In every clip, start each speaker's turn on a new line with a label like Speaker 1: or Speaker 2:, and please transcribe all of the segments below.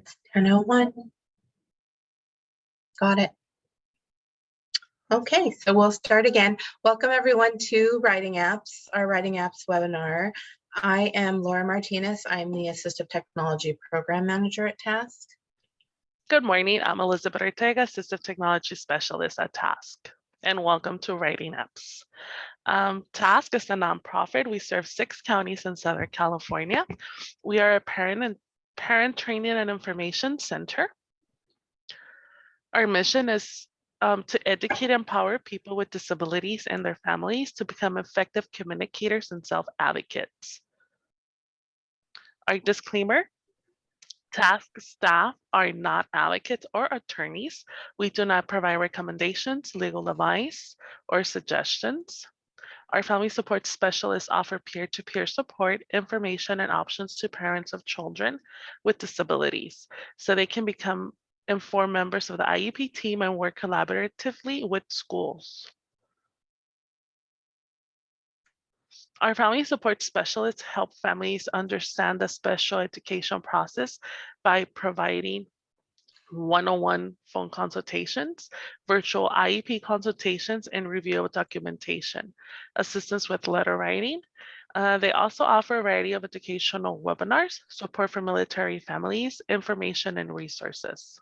Speaker 1: It's 10:01. Got it. Okay, so we'll start again. Welcome everyone to Writing Apps, our Writing Apps webinar. I am Laura Martinez. I'm the Assistive Technology Program Manager at Task.
Speaker 2: Good morning, I'm Elizabeth Ortega, Assistive Technology Specialist at Task, and welcome to Writing Apps. Task is a nonprofit. We serve 6 counties in Southern California. We are a parent training and information center. Our mission is to educate and empower people with disabilities and their families to become effective communicators and self-advocates. Our disclaimer: Task staff are not advocates or attorneys. We do not provide recommendations, legal advice, or suggestions. Our family support specialists offer peer-to-peer support, information, and options to parents of children with disabilities so they can become informed members of the IEP team and work collaboratively with schools. Our family support specialists help families understand the special education process by providing one-on-one phone consultations, virtual IEP consultations, and review of documentation, assistance with letter writing. They also offer a variety of educational webinars, support for military families, information, and resources.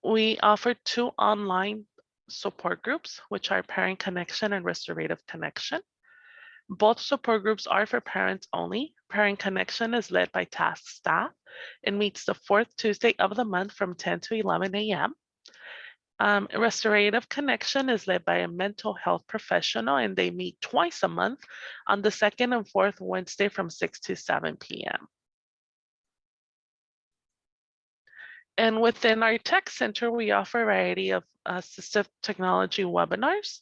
Speaker 2: We offer 2 online support groups, which are Parent Connection and Restorative Connection. Both support groups are for parents only. Parent Connection is led by Task staff. It meets the 4th Tuesday of the month from 10 to 11 a.m. Restorative Connection is led by a mental health professional, and they meet twice a month on the 2nd and 4th Wednesday from 6 to 7 p.m. And within our tech center, we offer a variety of assistive technology webinars,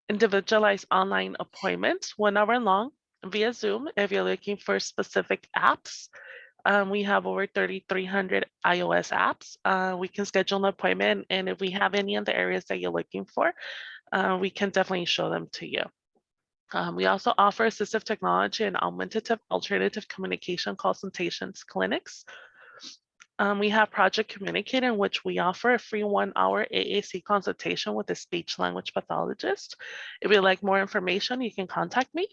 Speaker 2: individualized online appointments, 1 hour long via Zoom. If you're looking for specific apps, we have over 3,300 iOS apps. We can schedule an appointment, and if we have any in the areas that you're looking for, we can definitely show them to you. We also offer assistive technology and augmentative alternative communication consultations clinics. We have Project Communicate, in which we offer a free 1-hour AAC consultation with a speech language pathologist. If you'd like more information, you can contact me.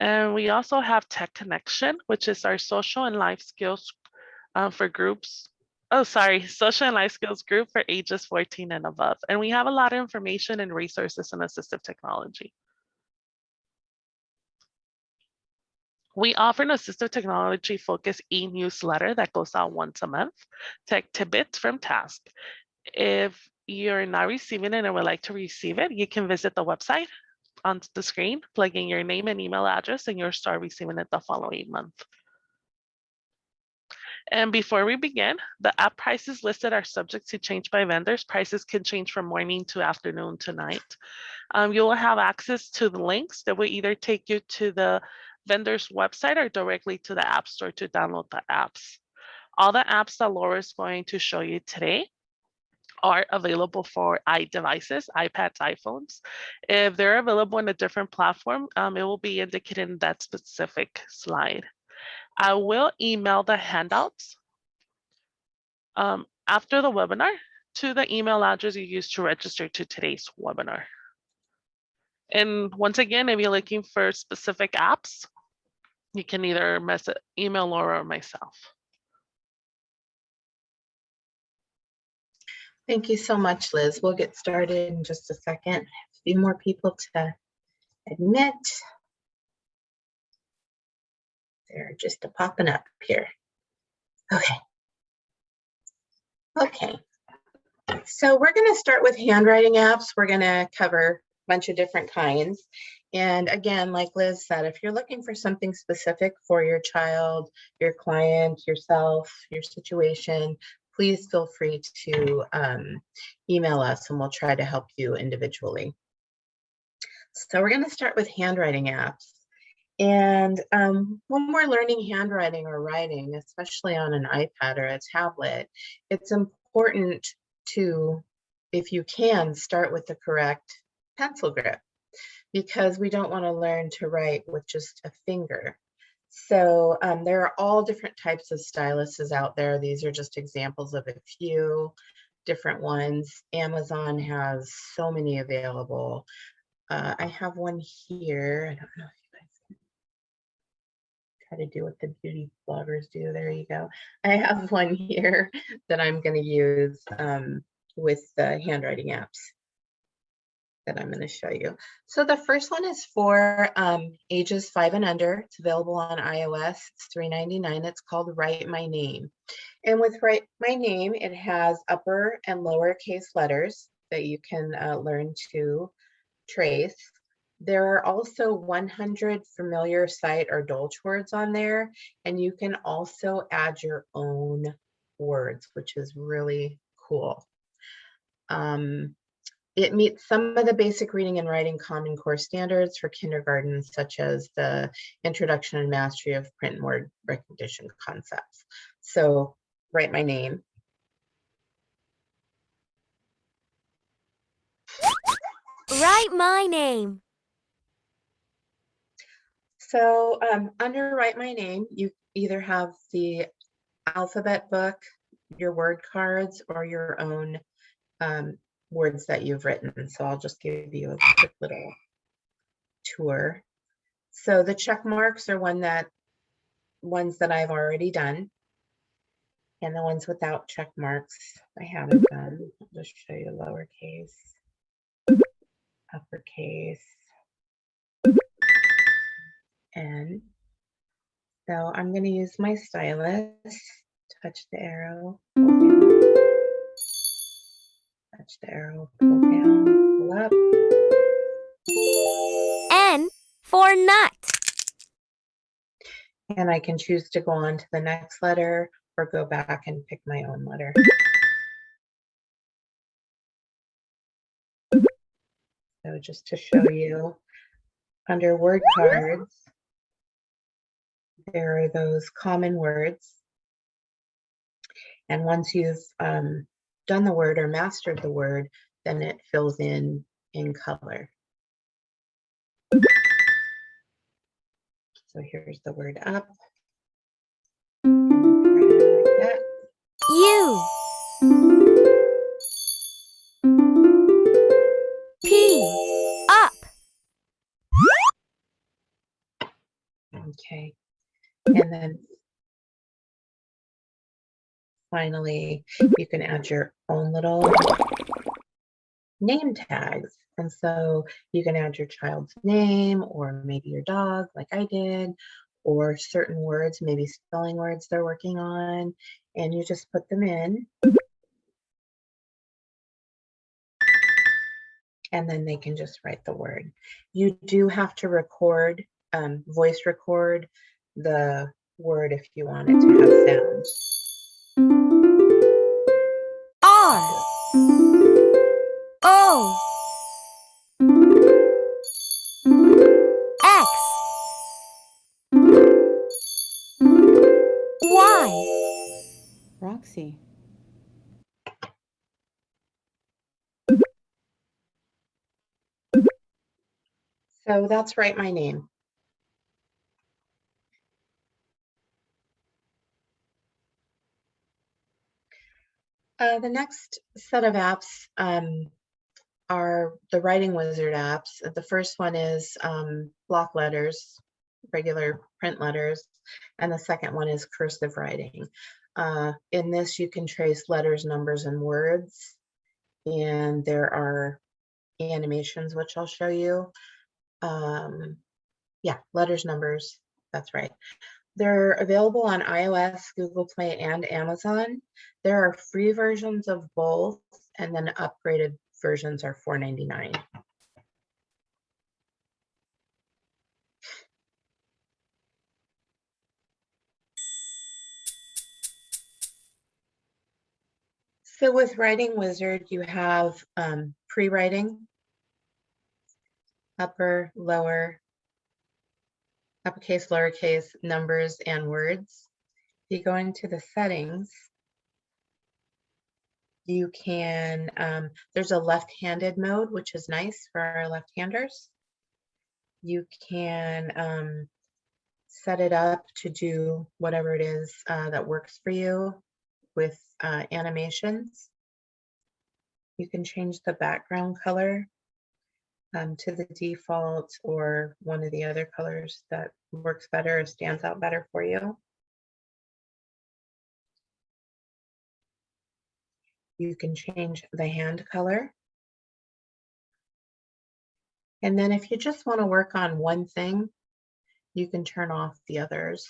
Speaker 2: And we also have Tech Connection, which is our social and life skills for groups. Social and life skills group for ages 14 and above. And we have a lot of information and resources in assistive technology. We offer an assistive technology focused e-newsletter that goes out once a month, Tech Tidbits from Task. If you're not receiving it and would like to receive it, you can visit the website on the screen, plug in your name and email address, and you'll start receiving it the following month. And before we begin, the app prices listed are subject to change by vendors. Prices can change from morning to afternoon to night. You will have access to the links that will either take you to the vendor's website or directly to the App Store to download the apps. All the apps that Laura is going to show you today are available for iDevices, iPads, iPhones. If they're available in a different platform, it will be indicated in that specific slide. I will email the handouts after the webinar to the email address you used to register to today's webinar. And once again, if you're looking for specific apps, you can either email Laura or myself.
Speaker 1: Thank you so much, Liz. We'll get started in just a second. A few more people to admit. They're just popping up here. Okay. Okay. So we're going to start with handwriting apps. We're going to cover a bunch of different kinds. And again, like Liz said, if you're looking for something specific for your child, your client, yourself, your situation, please feel free to email us and we'll try to help you individually. So we're going to start with handwriting apps. And when we're learning handwriting or writing, especially on an iPad or a tablet, it's important to, if you can, start with the correct pencil grip, because we don't want to learn to write with just a finger. So there are all different types of styluses out there. These are just examples of a few different ones. Amazon has so many available. I have one here. I don't know if you guys can try to do what the beauty bloggers do. There you go. I have one here that I'm going to use with the handwriting apps that I'm going to show you. So the first one is for ages 5 and under. It's available on iOS. It's $3.99. It's called Write My Name. And with Write My Name, it has upper and lowercase letters that you can learn to trace. There are also 100 familiar sight or Dolch words on there, and you can also add your own words, which is really cool. It meets some of the basic reading and writing Common Core standards for kindergarten, such as the introduction and mastery of print and word recognition concepts. So Write My Name.
Speaker 3: Write my name.
Speaker 1: So under Write My Name, you either have the alphabet book, your word cards, or your own words that you've written. So I'll just give you a quick little tour. So the check marks are ones that I've already done. And the ones without check marks, I haven't done. I'll just show you lowercase, uppercase, and so I'm going to use my stylus. Touch the arrow, pull down. Touch the arrow, pull down, pull up.
Speaker 3: N for nut.
Speaker 1: And I can choose to go on to the next letter or go back and pick my own letter. So just to show you, under word cards, there are those common words. And once you've done the word or mastered the word, then it fills in color. So here's the word up. Drag that.
Speaker 3: U. P. Up.
Speaker 1: Okay. And then finally, you can add your own little name tags. And so you can add your child's name or maybe your dog, like I did, or certain words, maybe spelling words they're working on, and you just put them in. And then they can just write the word. You do have to record, voice record the word if you want it to have sounds.
Speaker 3: R. O. X. Y.
Speaker 4: Roxy.
Speaker 1: So that's Write My Name. The next set of apps are the Writing Wizard apps. The first one is block letters, regular print letters, and the second one is cursive writing. In this, you can trace letters, numbers, and words, and there are animations, which I'll show you. Yeah, letters, numbers, that's right. They're available on iOS, Google Play, and Amazon. There are free versions of both, and then upgraded versions are $4.99. So with Writing Wizard, you have pre-writing, upper, lower, uppercase, lowercase, numbers, and words. If you go into the settings, you can, there's a left-handed mode, which is nice for our left-handers. You can set it up to do whatever it is that works for you with animations. You can change the background color to the default or one of the other colors that works better or stands out better for you. You can change the hand color. And then if you just want to work on one thing, you can turn off the others.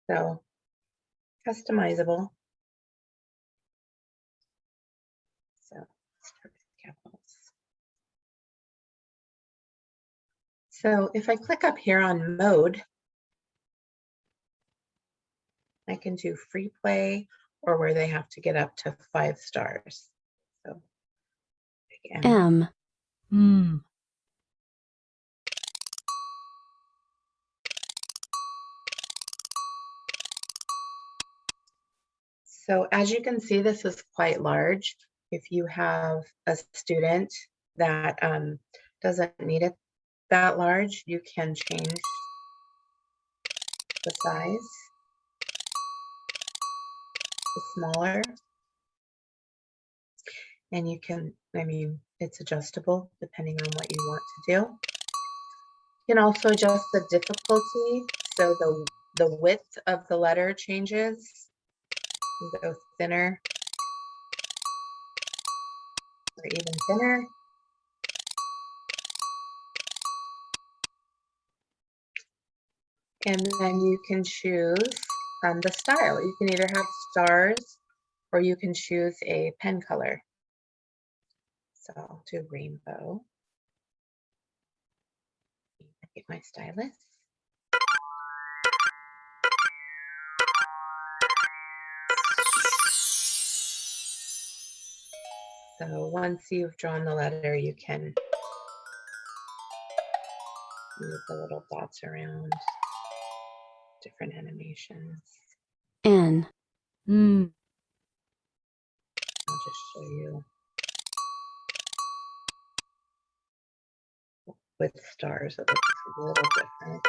Speaker 1: So customizable. So start with capitals. So if I click up here on mode, I can do free play or where they have to get up to 5 stars. So again. So as you can see, this is quite large. If you have a student that doesn't need it that large, you can change the size to smaller. And you can, it's adjustable depending on what you want to do. You can also adjust the difficulty. So the width of the letter changes. You go thinner or even thinner. And then you can choose the style. You can either have stars or you can choose a pen color. So I'll do rainbow. Get my stylus. So once you've drawn the letter, you can move the little dots around, different animations.
Speaker 3: N.
Speaker 1: I'll just show you with stars. It looks a little different.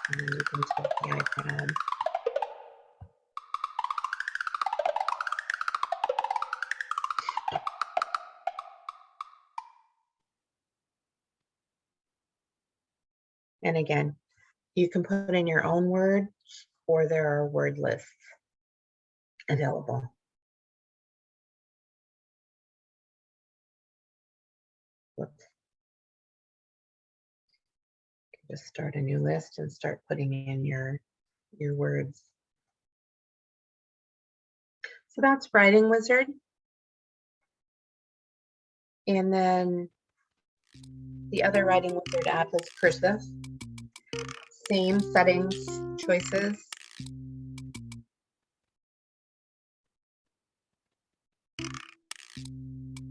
Speaker 1: And then you can take the iPad. And again, you can put in your own word or there are word lists available. Whoops. Just start a new list and start putting in your words. So that's Writing Wizard. And then the other Writing Wizard app is Cursive. Same settings, choices.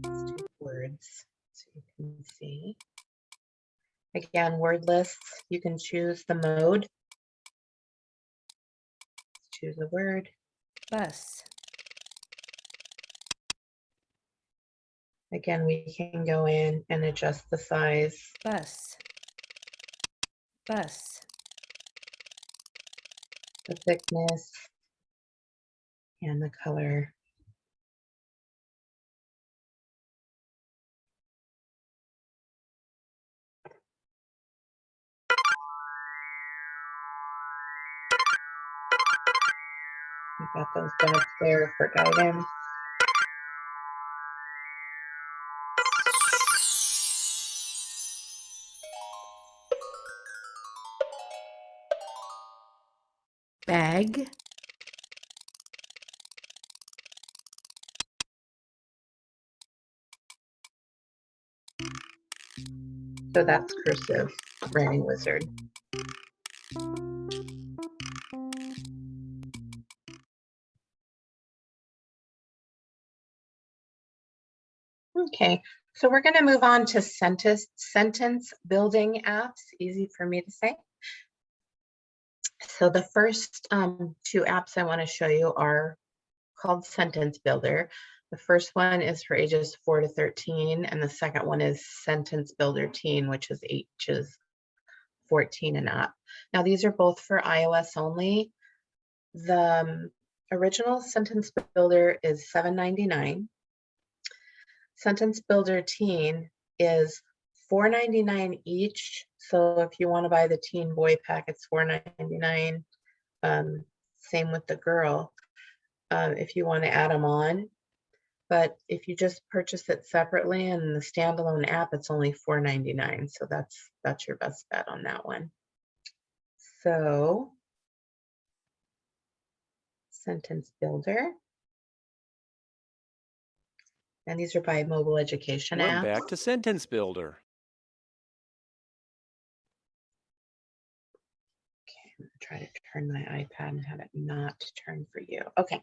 Speaker 1: Let's do words so you can see. Again, word lists, you can choose the mode. Choose a word.
Speaker 3: Bus.
Speaker 1: Again, we can go in and adjust the size.
Speaker 3: Bus. Bus.
Speaker 1: The thickness and the color. We've got those dots there for guidance.
Speaker 3: Bag.
Speaker 1: So that's Cursive Writing Wizard. Okay, so we're going to move on to sentence building apps, easy for me to say. So the first 2 apps I want to show you are called Sentence Builder. The first one is for ages 4 to 13, and the second one is Sentence Builder Teen, which is ages 14 and up. Now, these are both for iOS only. The original Sentence Builder is $7.99. Sentence Builder Teen is $4.99 each. So if you want to buy the teen boy pack, it's $4.99. Same with the girl, if you want to add them on. But if you just purchase it separately in the standalone app, it's only $4.99. So that's your best bet on that one. So Sentence Builder. And these are by mobile education
Speaker 4: We're
Speaker 1: apps.
Speaker 4: back to Sentence Builder.
Speaker 1: Okay, I'm gonna try to turn my iPad and have it not turn for you. Okay.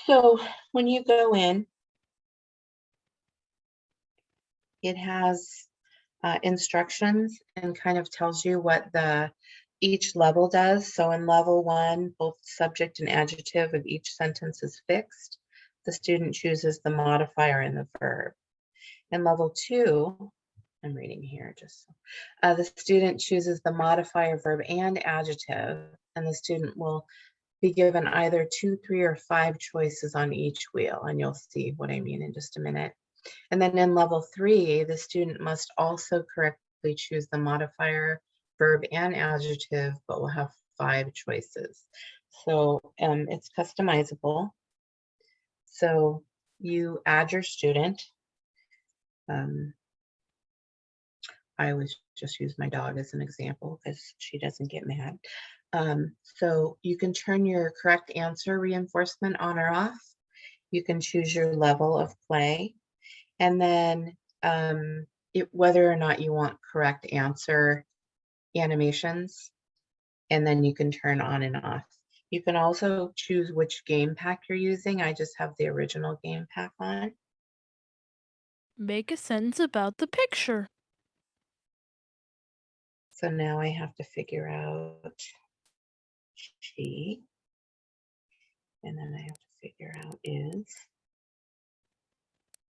Speaker 1: So when you go in, it has instructions and kind of tells you what each level does. So in level 1, both subject and adjective of each sentence is fixed. The student chooses the modifier and the verb. In level 2, I'm reading here just so, the student chooses the modifier, verb, and adjective, and the student will be given either 2, 3, or 5 choices on each wheel, and you'll see what I mean in just a minute. And then in level 3, the student must also correctly choose the modifier, verb, and adjective, but will have 5 choices. So it's customizable. So you add your student. I always just use my dog as an example because she doesn't get mad. So you can turn your correct answer reinforcement on or off. You can choose your level of play, and then whether or not you want correct answer animations, and then you can turn on and off. You can also choose which game pack you're using. I just have the original game pack on.
Speaker 5: Make a sentence about the picture.
Speaker 1: So now I have to figure out she, and then I have to figure out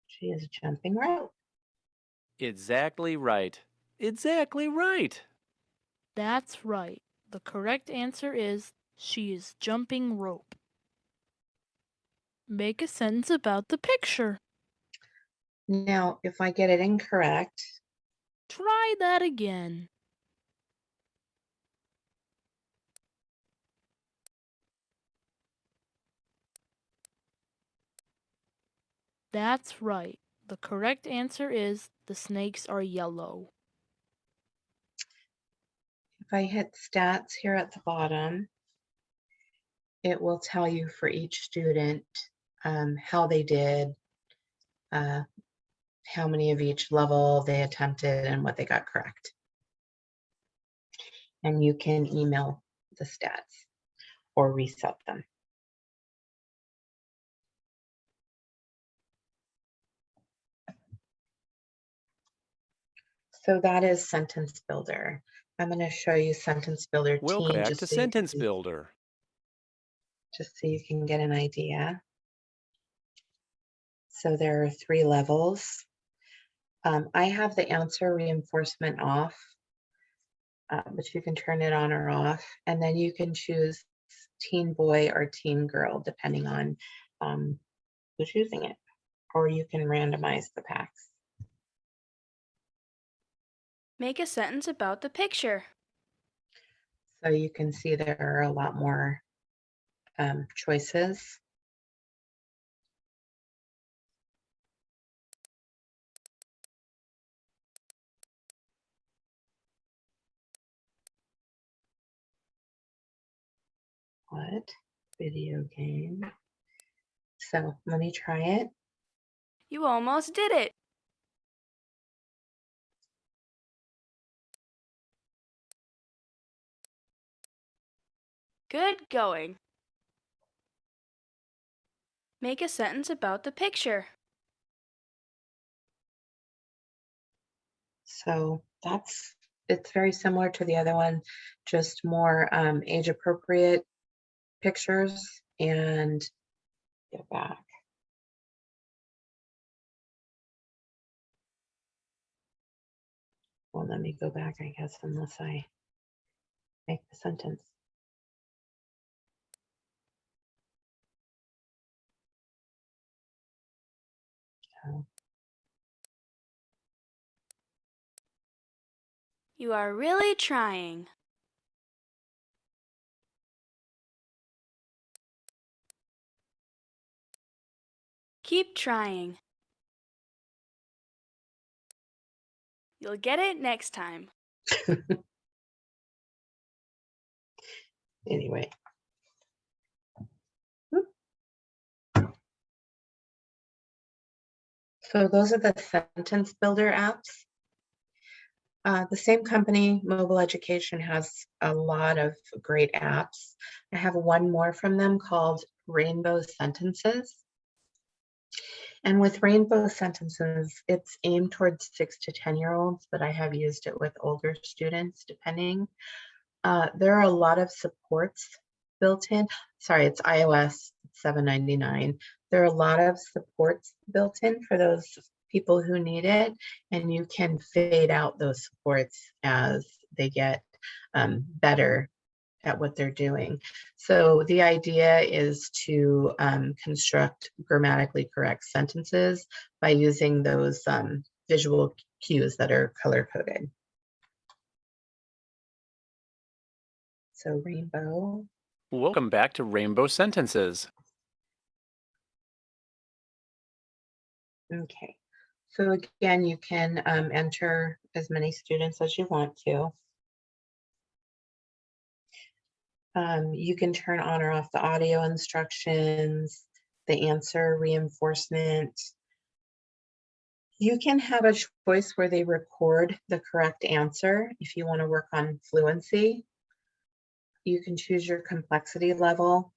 Speaker 1: she is jumping rope.
Speaker 4: Exactly right. Exactly right.
Speaker 5: That's right. The correct answer is she is jumping rope. Make a sentence about the picture.
Speaker 1: Now, if I get it incorrect,
Speaker 5: Try that again. That's right. The correct answer is the snakes are yellow.
Speaker 1: if I hit stats here at the bottom, it will tell you for each student how they did, how many of each level they attempted, and what they got correct. And you can email the stats or reset them. So that is Sentence Builder. I'm going to show you Sentence Builder
Speaker 4: Welcome
Speaker 1: Teen
Speaker 4: back to Sentence Builder.
Speaker 1: just so you can get an idea. So there are 3 levels. I have the answer reinforcement off, but you can turn it on or off, and then you can choose teen boy or teen girl depending on who's using it, or you can randomize the packs.
Speaker 6: Make a sentence about the picture.
Speaker 1: So you can see there are a lot more choices. What? Video game. So let me try it.
Speaker 6: You almost did it. Good going. Make a sentence about the picture.
Speaker 1: So it's very similar to the other one, just more age appropriate pictures and Get back. Well, let me go back, I guess, unless I make the sentence. Oh.
Speaker 6: You are really trying. Keep trying. You'll get it next time.
Speaker 1: Anyway. So those are the sentence builder apps. The same company, Mobile Education, has a lot of great apps. I have one more from them called Rainbow Sentences. And with Rainbow Sentences, it's aimed towards 6 to 10-year-olds, but I have used it with older students, depending. There are a lot of supports built in. Sorry, it's iOS $7.99. There are a lot of supports built in for those people who need it, and you can fade out those supports as they get better at what they're doing. So the idea is to construct grammatically correct sentences by using those visual cues that are color-coded. So Rainbow.
Speaker 4: Welcome back to Rainbow Sentences.
Speaker 1: Okay. So again, you can enter as many students as you want to. You can turn on or off the audio instructions, the answer reinforcement. You can have a choice where they record the correct answer if you want to work on fluency. You can choose your complexity level.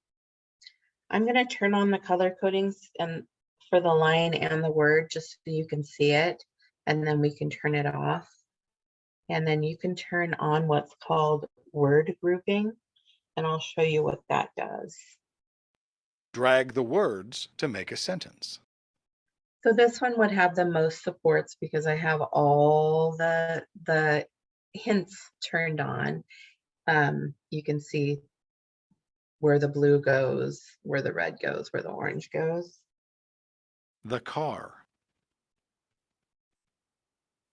Speaker 1: I'm going to turn on the color codings and for the line and the word just so you can see it, and then we can turn it off. And then you can turn on what's called word grouping, and I'll show you what that does.
Speaker 7: Drag the words to make a sentence.
Speaker 1: So this one would have the most supports because I have all the hints turned on. You can see where the blue goes, where the red goes, where the orange goes.
Speaker 7: The car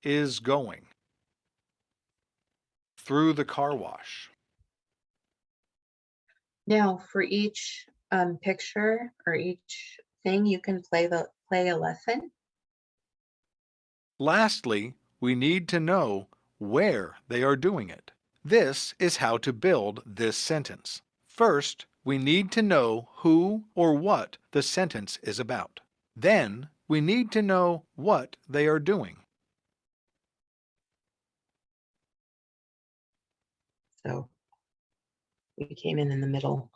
Speaker 7: is going through the car wash.
Speaker 1: Now for each picture or each thing, you can play a lesson.
Speaker 7: Lastly, we need to know where they are doing it. This is how to build this sentence. First, we need to know who or what the sentence is about. Then, we need to know what they are doing.
Speaker 1: So we came in the middle.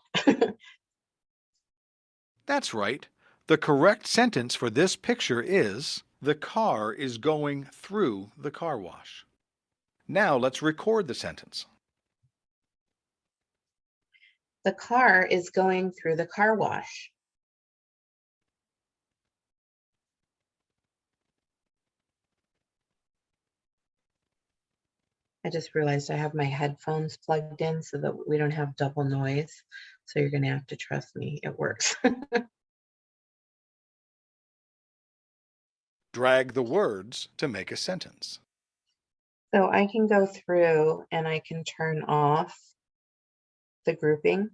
Speaker 7: That's right. The correct sentence for this picture is, the car is going through the car wash. Now let's record the sentence.
Speaker 1: The car is going through the car wash. I just realized I have my headphones plugged in so that we don't have double noise. So you're going to have to trust me, it works.
Speaker 7: Drag the words to make a sentence.
Speaker 1: So I can go through and I can turn off the grouping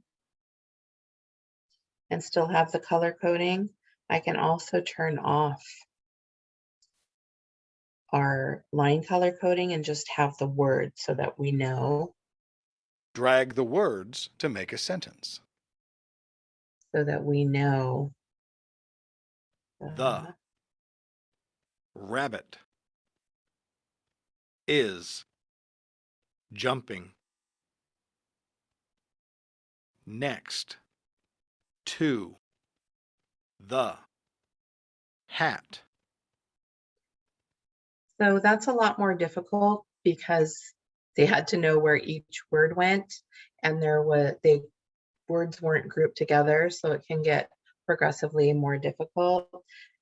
Speaker 1: and still have the color coding. I can also turn off our line color coding and just have the word so that we know.
Speaker 7: Drag the words to make a sentence.
Speaker 1: So that we know.
Speaker 7: The rabbit is jumping next to the hat.
Speaker 1: So that's a lot more difficult because they had to know where each word went, and words weren't grouped together, so it can get progressively more difficult,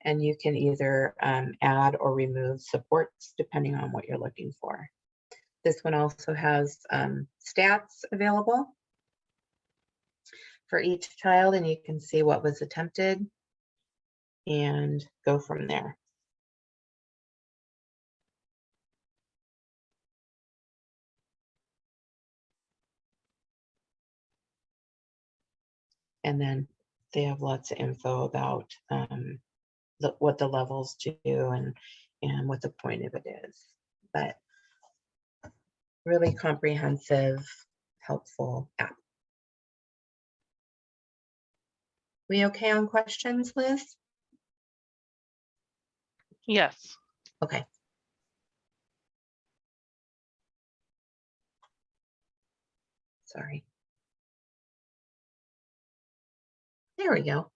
Speaker 1: and you can either add or remove supports depending on what you're looking for. This one also has stats available for each child, and you can see what was attempted and go from there. And then they have lots of info about what the levels do and what the point of it is. But really comprehensive, helpful app. We okay on questions, Liz?
Speaker 2: Yes.
Speaker 1: Okay. Sorry. There we go.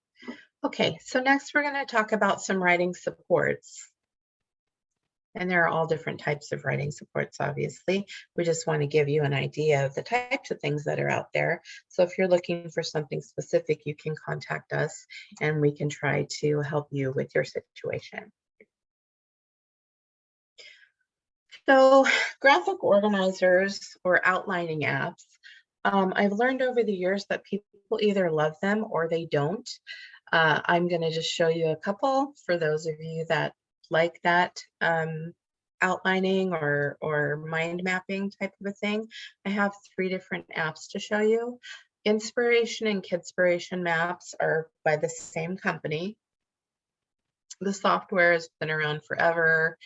Speaker 1: Okay, so next we're going to talk about some writing supports. And there are all different types of writing supports, obviously. We just want to give you an idea of the types of things that are out there. So if you're looking for something specific, you can contact us and we can try to help you with your situation. So graphic organizers or outlining apps, I've learned over the years that people either love them or they don't. I'm going to just show you a couple for those of you that like that outlining or mind mapping type of a thing. I have 3 different apps to show you. Inspiration and Kidspiration maps are by the same company. The software has been around forever.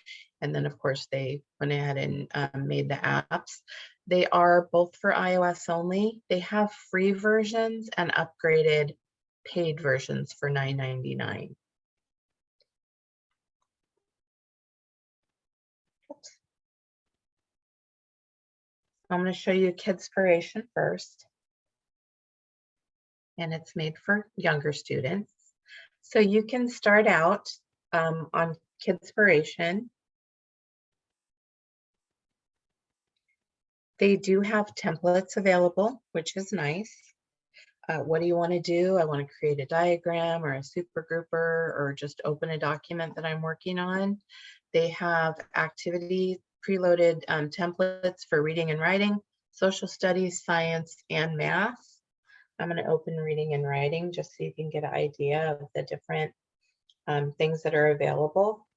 Speaker 1: And then of course they went ahead and made the apps. They are both for iOS only. They have free versions and upgraded paid versions for $9.99. I'm going to show you Kidspiration first. And it's made for younger students. So you can start out on Kidspiration. They do have templates available, which is nice. What do you want to do? I want to create a diagram or a super grouper or just open a document that I'm working on. They have activity preloaded templates for reading and writing, social studies, science, and math. I'm going to open reading and writing just so you can get an idea of the different things that are available.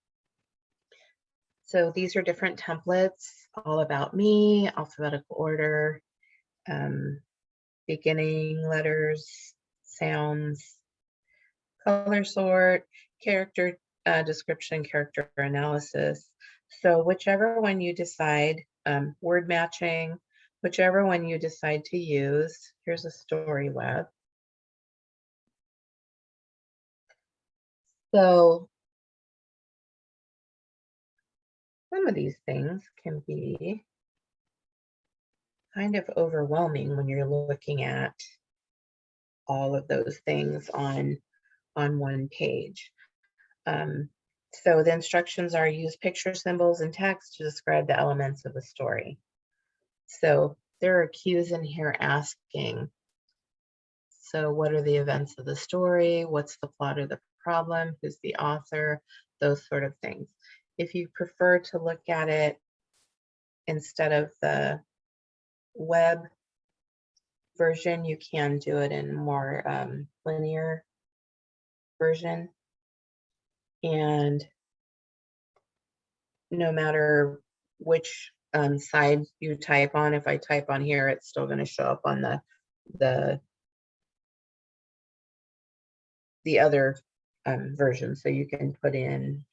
Speaker 1: So these are different templates, all about me, alphabetical order, beginning letters, sounds, color sort, character description, character analysis. So whichever one you decide, word matching, whichever one you decide to use. Here's a story web. So some of these things can be kind of overwhelming when you're looking at all of those things on one page. So the instructions are use picture, symbols, and text to describe the elements of the story. So there are cues in here asking, so what are the events of the story? What's the plot or the problem? Who's the author? Those sort of things. If you prefer to look at it instead of the web version, you can do it in more linear version. And no matter which side you type on, if I type on here, it's still going to show up on the other version. So you can put in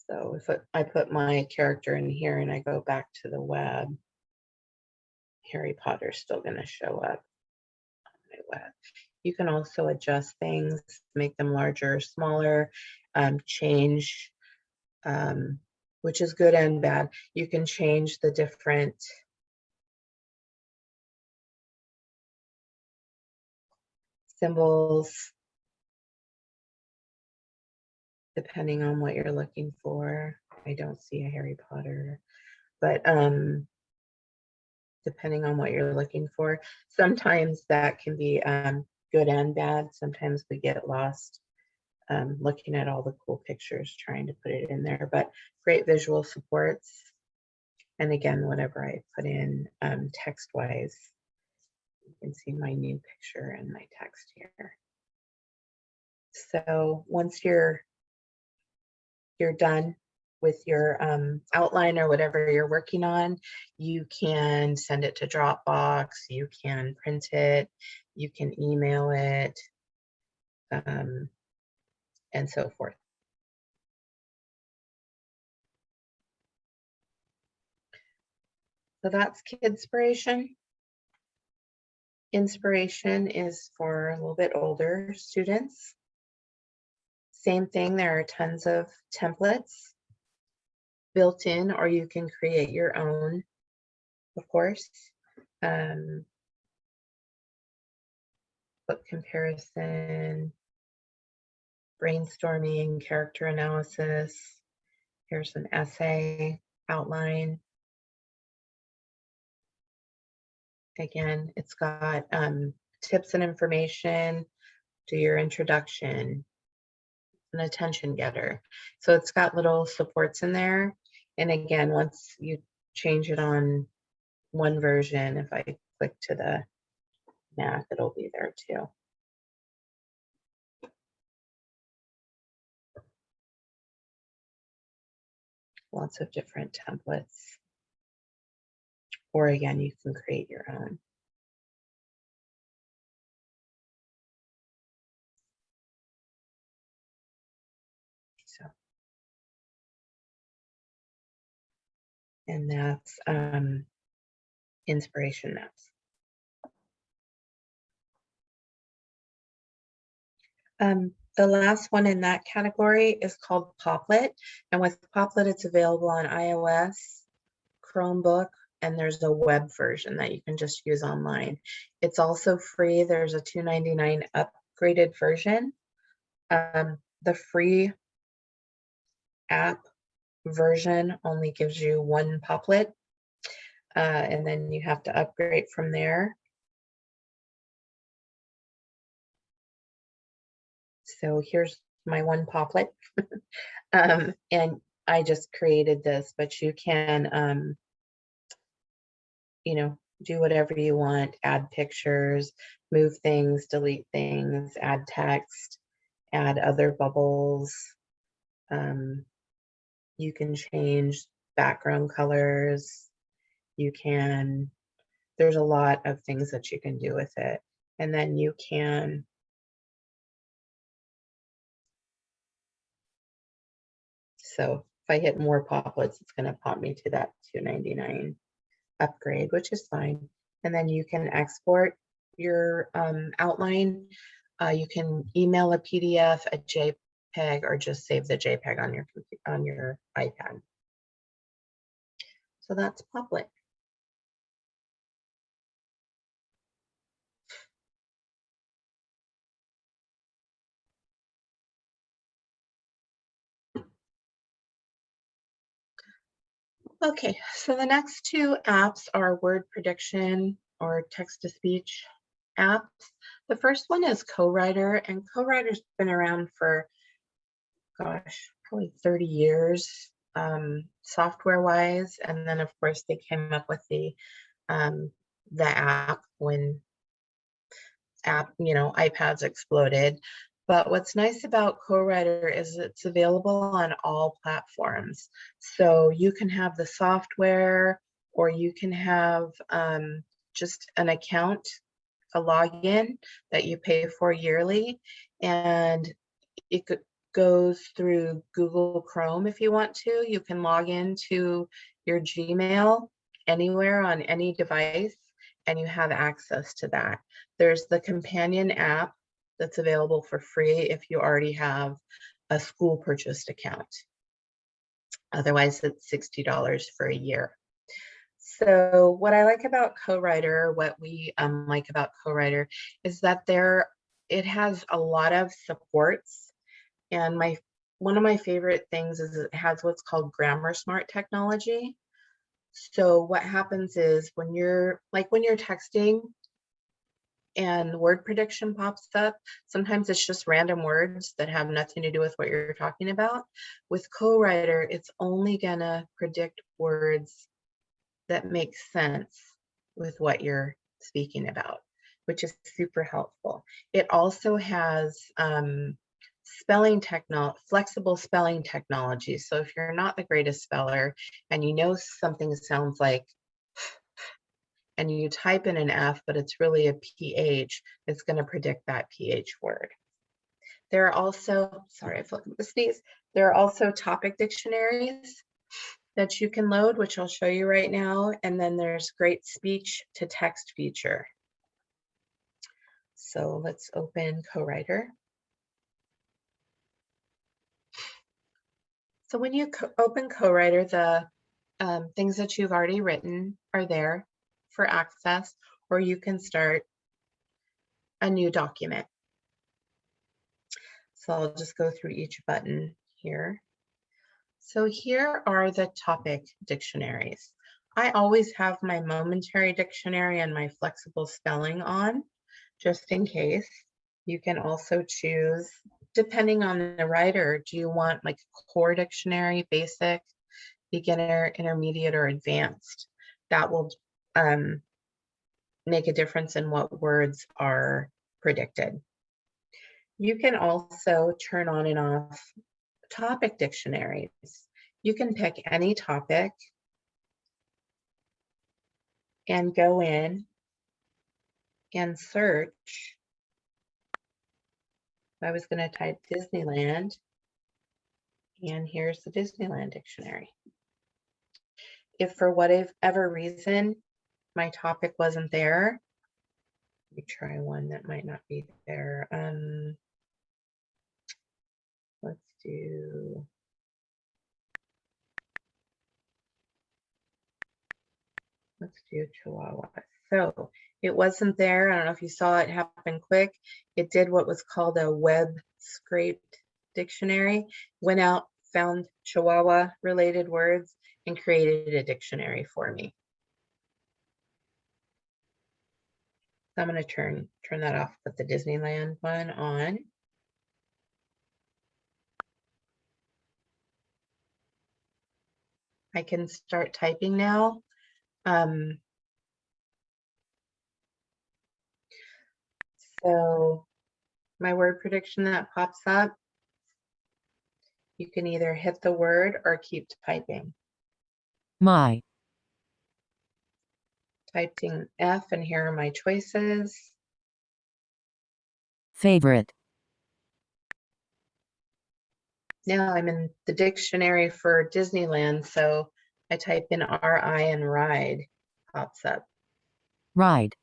Speaker 1: so if I put my character in here and I go back to the web, Harry Potter's still going to show up on my web. You can also adjust things, make them larger or smaller, change, which is good and bad. You can change the different symbols, depending on what you're looking for. I don't see a Harry Potter, but depending on what you're looking for, sometimes that can be good and bad. Sometimes we get lost looking at all the cool pictures, trying to put it in there, but great visual supports. And again, whatever I put in text-wise, you can see my new picture and my text here. So once you're done with your outline or whatever you're working on, you can send it to Dropbox, you can print it, you can email it, and so forth. So that's Kidspiration. Inspiration is for a little bit older students. Same thing, there are tons of templates built in, or you can create your own, of course. Book comparison, brainstorming, character analysis. Here's an essay outline. Again, it's got tips and information, do your introduction, an attention getter. So it's got little supports in there. And again, once you change it on one version, if I click to the math, it'll be there too. Lots of different templates. Or again, you can create your own. So, and that's inspiration maps. The last one in that category is called Poplet. And with Poplet, it's available on iOS, Chromebook, and there's a web version that you can just use online. It's also free. There's a $2.99 upgraded version. The free app version only gives you one Poplet, and then you have to upgrade from there. So here's my one Poplet, and I just created this, but you can, you know, do whatever you want, add pictures, move things, delete things, add text, add other bubbles. You can change background colors. You can, there's a lot of things that you can do with it. And then you can so if I hit more Poplets, it's going to pop me to that $2.99 upgrade, which is fine. And then you can export your outline. You can email a PDF, a JPEG, or just save the JPEG on your iPad. So that's Poplet. Okay, so the next two apps are word prediction or text-to-speech apps. The first one is CoWriter, and CoWriter's been around for, gosh, probably 30 years, software-wise. And then, of course, they came up with the app when iPads exploded. But what's nice about CoWriter is it's available on all platforms. So you can have the software, or you can have just an account, a login that you pay for yearly, and it goes through Google Chrome if you want to. You can log into your Gmail anywhere on any device, and you have access to that. There's the companion app that's available for free if you already have a school purchased account. Otherwise, it's $60 for a year. So what I like about CoWriter, what we like about CoWriter, is that it has a lot of supports. And my one of my favorite things is it has what's called grammar smart technology. So what happens is when you're texting and word prediction pops up, sometimes it's just random words that have nothing to do with what you're talking about. With Co-Writer, it's only gonna predict words that make sense with what you're speaking about, which is super helpful. It also has flexible spelling technology. So if you're not the greatest speller and you know something sounds like, and you type in an F, but it's really a PH, it's going to predict that PH word. There are also, sorry, I feel like I'm gonna sneeze. There are also topic dictionaries that you can load, which I'll show you right now. And then there's great speech to text feature. So let's open Co-Writer. So when you open Co-Writer, the things that you've already written are there for access, or you can start a new document. So I'll just go through each button here. So here are the topic dictionaries. I always have my momentary dictionary and my flexible spelling on, just in case. You can also choose, depending on the writer, do you want like core dictionary, basic, beginner, intermediate, or advanced? That will make a difference in what words are predicted. You can also turn on and off topic dictionaries. You can pick any topic and go in and search. I was going to type Disneyland, and here's the Disneyland dictionary. If for whatever reason my topic wasn't there, let me try one that might not be there. Let's do Chihuahua. So it wasn't there. I don't know if you saw it happen quick. It did what was called a web scraped dictionary, went out, found Chihuahua related words, and created a dictionary for me. So I'm going to turn that off, put the Disneyland one on. I can start typing now. So my word prediction that pops up, you can either hit the word or keep typing.
Speaker 8: My.
Speaker 1: Typing F, and here are my choices.
Speaker 8: Favorite.
Speaker 1: Now I'm in the dictionary for Disneyland, so I type in RI and ride, pops up.
Speaker 8: Ride.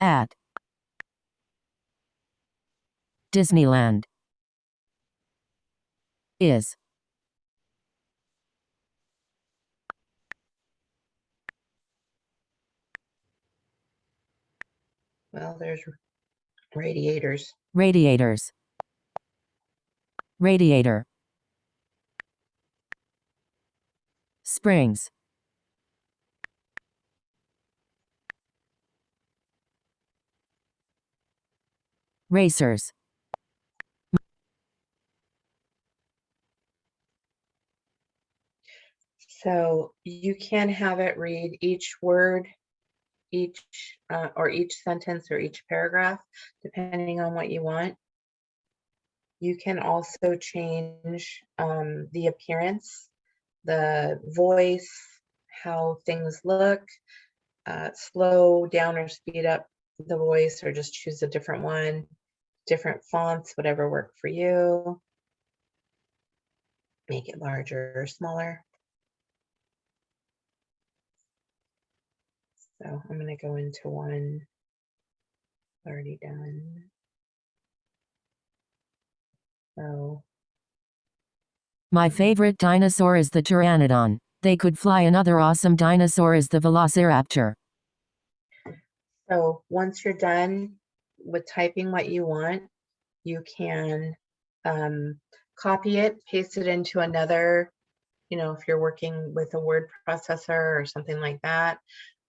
Speaker 8: At. Disneyland. Is.
Speaker 1: Well, there's radiators.
Speaker 8: Radiators. Radiator. Springs. Racers.
Speaker 1: So you can have it read each word, each sentence or each paragraph, depending on what you want. You can also change the appearance, the voice, how things look, slow down or speed up the voice, or just choose a different one, different fonts, whatever work for you. Make it larger or smaller. So I'm going to go into one already done. So
Speaker 8: My favorite dinosaur is the pteranodon. They could fly. Another awesome dinosaur is the velociraptor.
Speaker 1: So once you're done with typing what you want, you can copy it, paste it into another, if you're working with a word processor or something like that,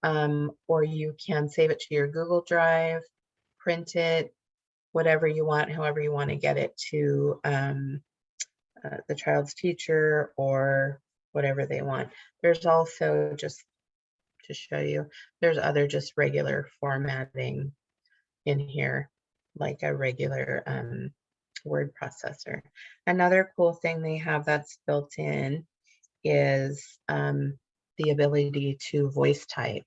Speaker 1: or you can save it to your Google Drive, print it, whatever you want, however you want to get it to the child's teacher or whatever they want. There's also, just to show you, there's other just regular formatting in here, like a regular word processor. Another cool thing they have that's built in is the ability to voice type.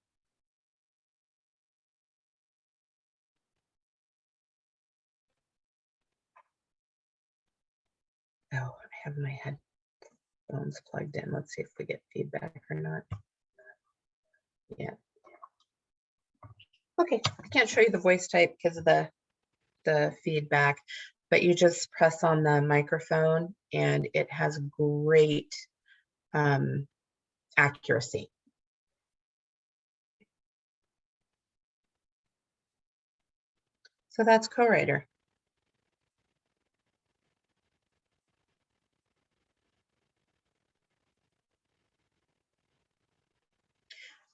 Speaker 1: Oh, I have my headphones plugged in. Let's see if we get feedback or not. Yeah. Okay, I can't show you the voice type because of the feedback, but you just press on the microphone and it has great accuracy. So that's Co-Writer.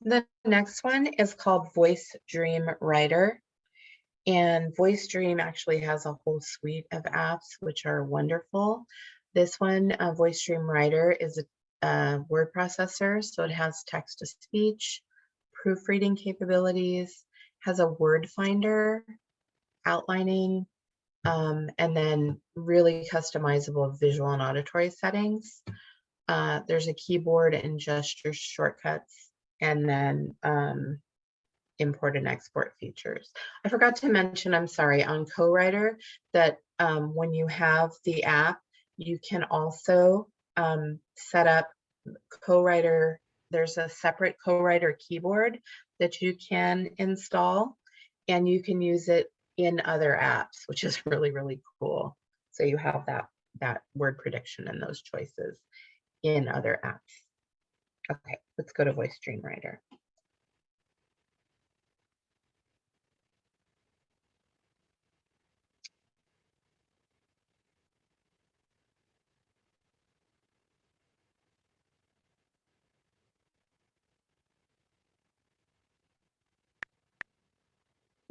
Speaker 1: The next one is called VoiceStream Writer. And VoiceStream actually has a whole suite of apps, which are wonderful. This one, VoiceStream Writer, is a word processor. So it has text to speech, proofreading capabilities, has a word finder, outlining, and then really customizable visual and auditory settings. There's a keyboard and gesture shortcuts, and then import and export features. I forgot to mention, I'm sorry, on Co-Writer that when you have the app, you can also set up Co-Writer. There's a separate Co-Writer keyboard that you can install, and you can use it in other apps, which is really, really cool. So you have that word prediction and those choices in other apps. Okay, let's go to VoiceStream Writer.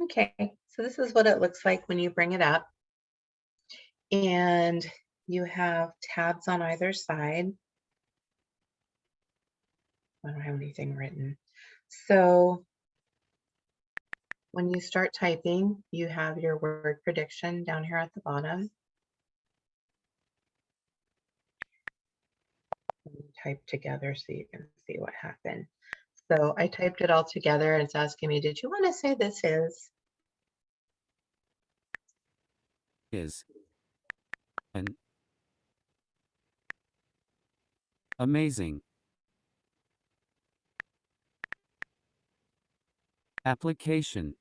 Speaker 1: Okay, so this is what it looks like when you bring it up. And you have tabs on either side. I don't have anything written. So when you start typing, you have your word prediction down here at the bottom. Type together so you can see what happened. So I typed it all together and it's asking me, did you want to say this is?
Speaker 9: Is an amazing application.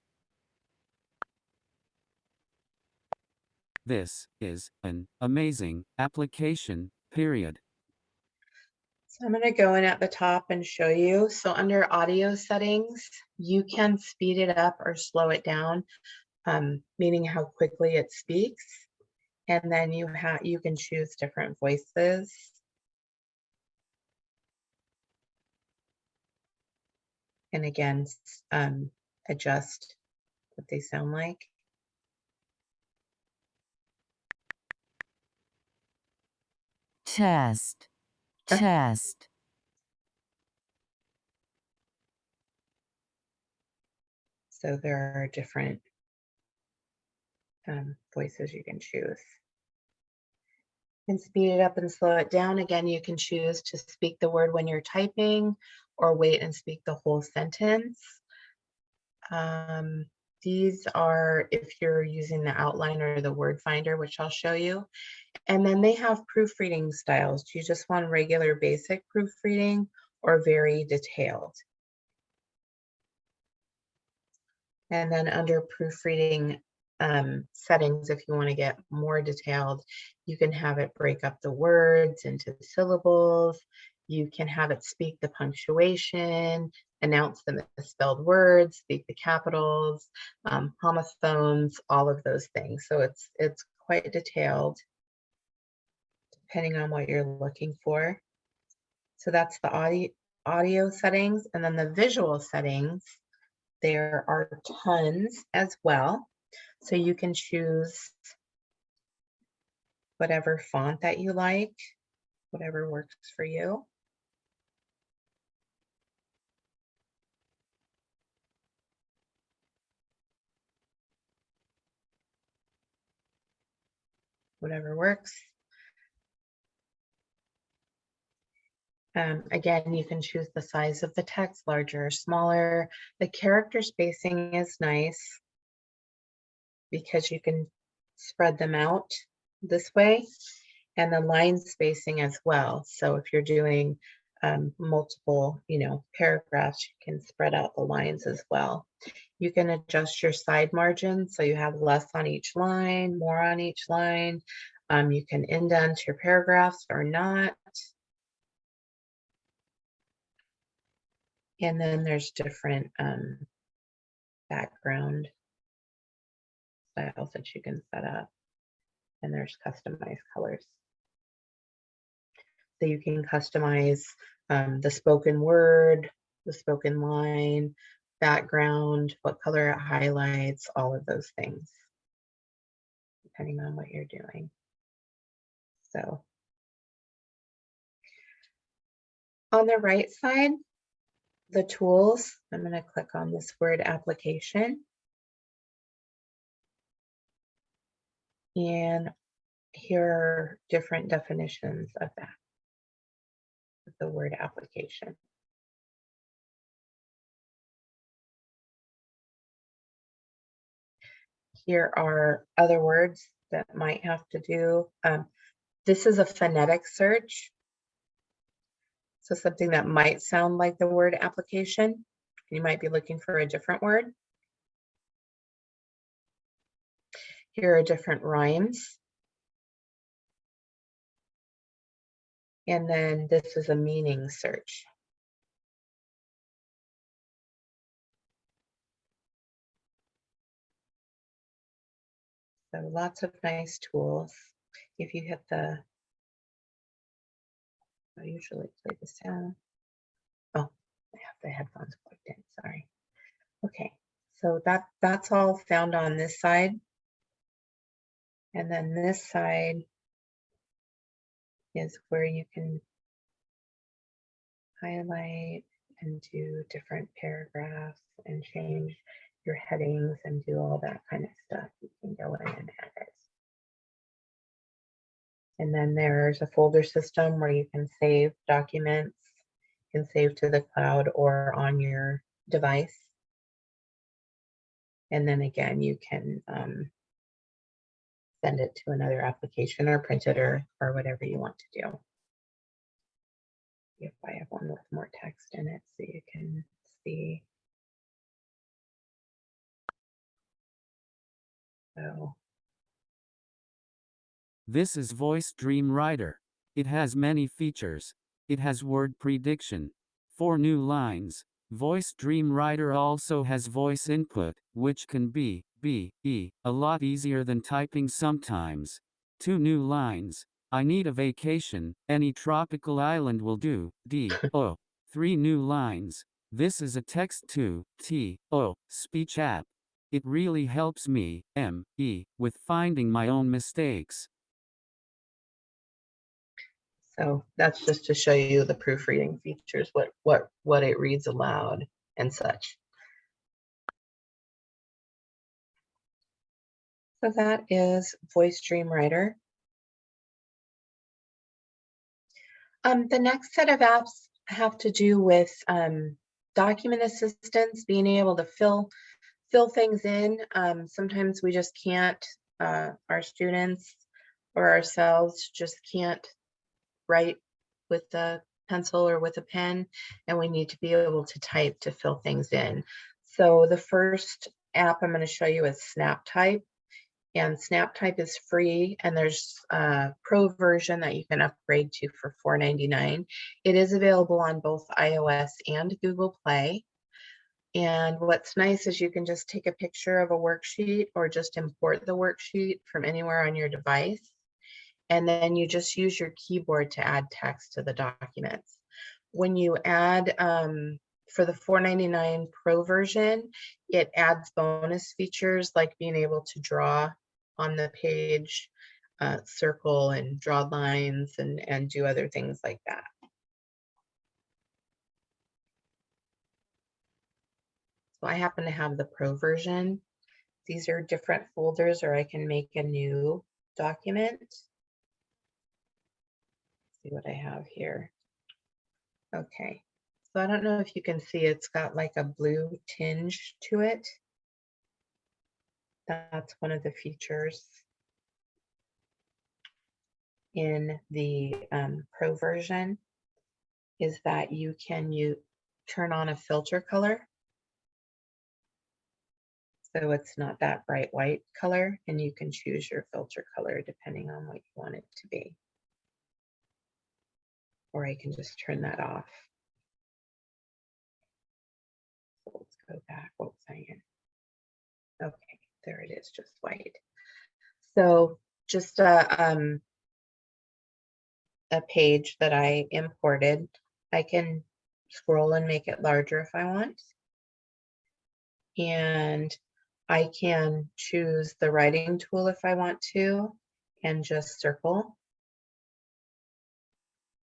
Speaker 9: This is an amazing application, period.
Speaker 1: So I'm going to go in at the top and show you. So under audio settings, you can speed it up or slow it down, meaning how quickly it speaks. And then you can choose different voices. And again, adjust what they sound like.
Speaker 8: Test. Test.
Speaker 1: So there are different voices you can choose. And speed it up and slow it down. Again, you can choose to speak the word when you're typing or wait and speak the whole sentence. These are if you're using the outline or the word finder, which I'll show you. And then they have proofreading styles. Do you just want regular basic proofreading or very detailed? And then under proofreading settings, if you want to get more detailed, you can have it break up the words into syllables. You can have it speak the punctuation, announce the misspelled words, speak the capitals, homophones, all of those things. So it's quite detailed, depending on what you're looking for. So that's the audio settings, and then the visual settings. There are tons as well. So you can choose whatever font that you like, whatever works for you. Whatever works. Again, you can choose the size of the text, larger or smaller. The character spacing is nice because you can spread them out this way, and the line spacing as well. So if you're doing multiple, paragraphs, you can spread out the lines as well. You can adjust your side margin so you have less on each line, more on each line. You can indent your paragraphs or not. And then there's different background styles that you can set up. And there's customized colors. So you can customize the spoken word, the spoken line, background, what color it highlights, all of those things, depending on what you're doing. So on the right side, the tools, I'm going to click on this word application. And here are different definitions of that, of the word application. Here are other words that might have to do. This is a phonetic search. So something that might sound like the word application. You might be looking for a different word. Here are different rhymes. And then this is a meaning search. So lots of nice tools. If you hit the, I usually play the sound. Oh, I have the headphones plugged in, sorry. Okay, so that's all found on this side. And then this side is where you can highlight and do different paragraphs and change your headings and do all that kind of stuff. You can go in and edit. And then there's a folder system where you can save documents, you can save to the cloud or on your device. And then again, you can send it to another application or print it or whatever you want to do. If I have one with more text in it so you can see. So
Speaker 9: This is VoiceStream Writer. It has many features. It has word prediction. 4 new lines. VoiceStream Writer also has voice input, which can be a lot easier than typing sometimes. 2 new lines. I need a vacation. Any tropical island will do. 3 new lines. This is a text-to speech app. It really helps me with finding my own mistakes.
Speaker 1: So that's just to show you the proofreading features, what it reads aloud and such. So that is VoiceStream Writer. The next set of apps have to do with document assistance, being able to fill things in. Sometimes we just can't, our students or ourselves just can't write with the pencil or with a pen, and we need to be able to type to fill things in. So the first app I'm going to show you is SnapType, and SnapType is free, and there's a pro version that you can upgrade to for $4.99. It is available on both iOS and Google Play, And what's nice is you can just take a picture of a worksheet or just import the worksheet from anywhere on your device. And then you just use your keyboard to add text to the documents. When you add, for the $4.99 Pro version, it adds bonus features like being able to draw on the page, circle and draw lines and do other things like that. So I happen to have the Pro version. These are different folders, or I can make a new document. Let's see what I have here. Okay, so I don't know if you can see, it's got like a blue tinge to it. That's one of the features in the Pro version, is that you can turn on a filter color. So it's not that bright white color, and you can choose your filter color depending on what you want it to be. Or I can just turn that off. So let's go back. What was I in? Okay, there it is, just white. So just a page that I imported. I can scroll and make it larger if I want. And I can choose the writing tool if I want to, and just circle.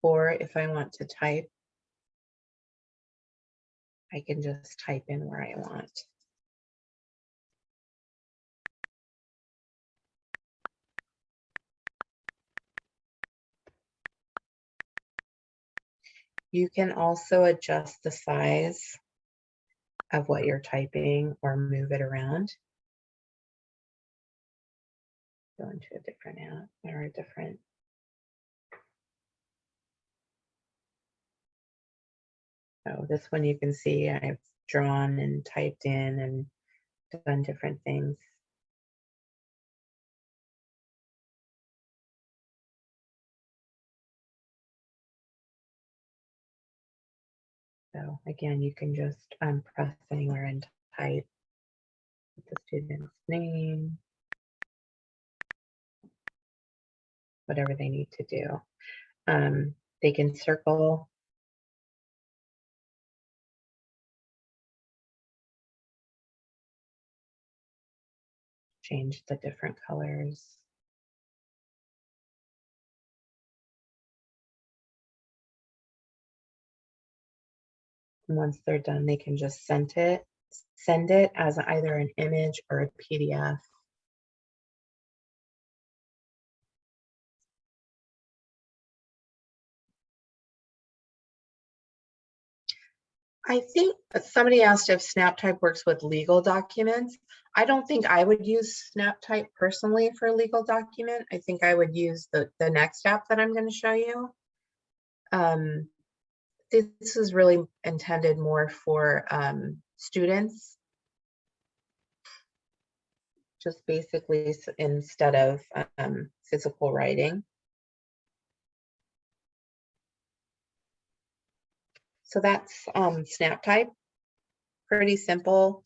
Speaker 1: Or if I want to type, I can just type in where I want. You can also adjust the size of what you're typing or move it around. Go into a different app or a different. Oh, this one you can see I've drawn and typed in and done different things. So again, you can just press anywhere and type the student's name, whatever they need to do. They can circle. Change the different colors. And once they're done, they can just send it as either an image or a PDF. I think somebody asked if SnapType works with legal documents. I don't think I would use SnapType personally for a legal document. I think I would use the next app that I'm going to show you. This is really intended more for students. Just basically instead of physical writing. So that's SnapType. Pretty simple.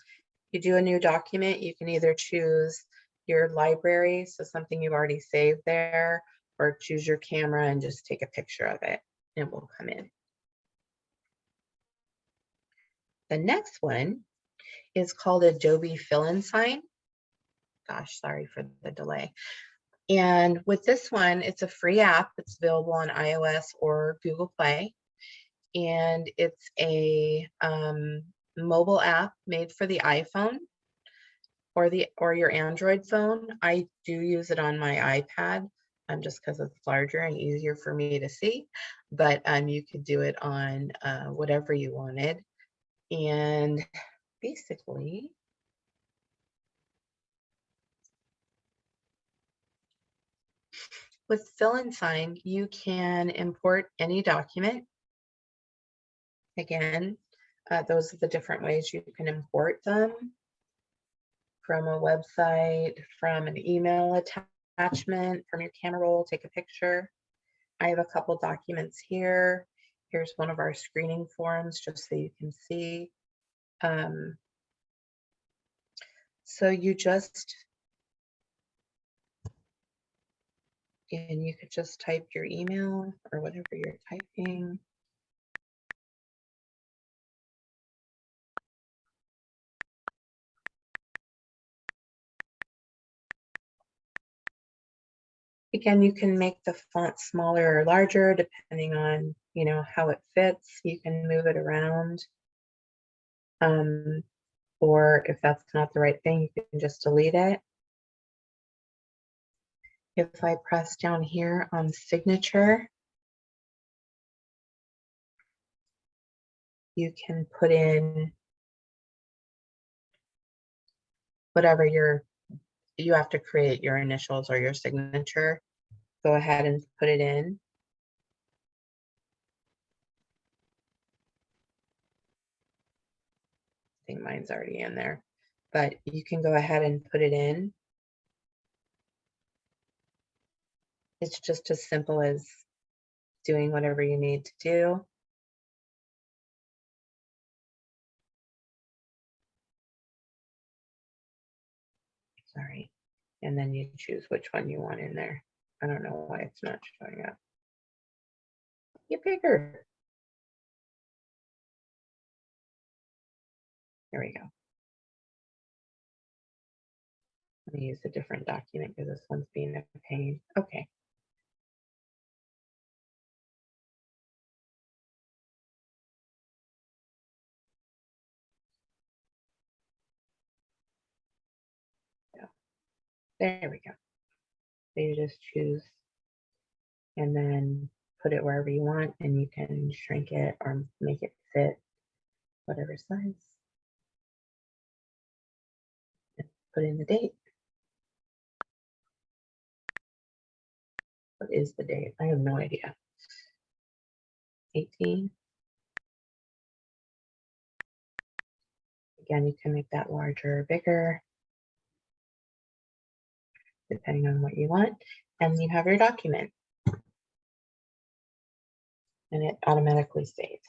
Speaker 1: You do a new document, you can either choose your library, so something you've already saved there, or choose your camera and just take a picture of it, and it will come in. The next one is called Adobe FillInSign. Gosh, sorry for the delay. And with this one, it's a free app. It's available on iOS or Google Play. And it's a mobile app made for the iPhone or your Android phone. I do use it on my iPad just because it's larger and easier for me to see. But you could do it on whatever you wanted. And basically, with FillInSign, you can import any document. Again, those are the different ways you can import them. From a website, from an email attachment, from your camera roll, take a picture. I have a couple documents here. Here's one of our screening forms, just so you can see. So you just, and you could just type your email or whatever you're typing. Again, you can make the font smaller or larger depending on, you know, how it fits. You can move it around. Or if that's not the right thing, you can just delete it. If I press down here on signature, you can put in whatever you have to create your initials or your signature. Go ahead and put it in. I think mine's already in there, but you can go ahead and put it in. It's just as simple as doing whatever you need to do. Sorry. And then you choose which one you want in there. I don't know why it's not showing up. Get bigger. There we go. Let me use a different document because this one's being a pain. Okay. Yeah. There we go. So you just choose and then put it wherever you want, and you can shrink it or make it fit whatever size. And put in the date. What is the date? I have no idea. 18. Again, you can make that larger or bigger, depending on what you want. And you have your document. And it automatically saves.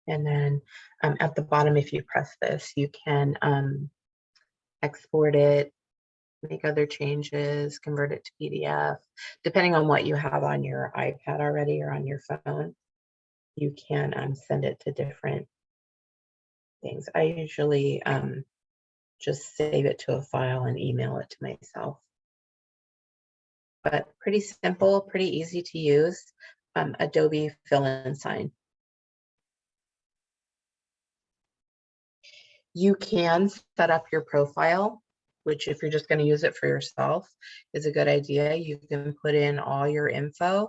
Speaker 1: And then at the bottom, if you press this, you can export it, make other changes, convert it to PDF, depending on what you have on your iPad already or on your phone. You can send it to different things. I usually just save it to a file and email it to myself. But pretty simple, pretty easy to use. Adobe FillInSign. You can set up your profile, which if you're just going to use it for yourself is a good idea. You can put in all your info.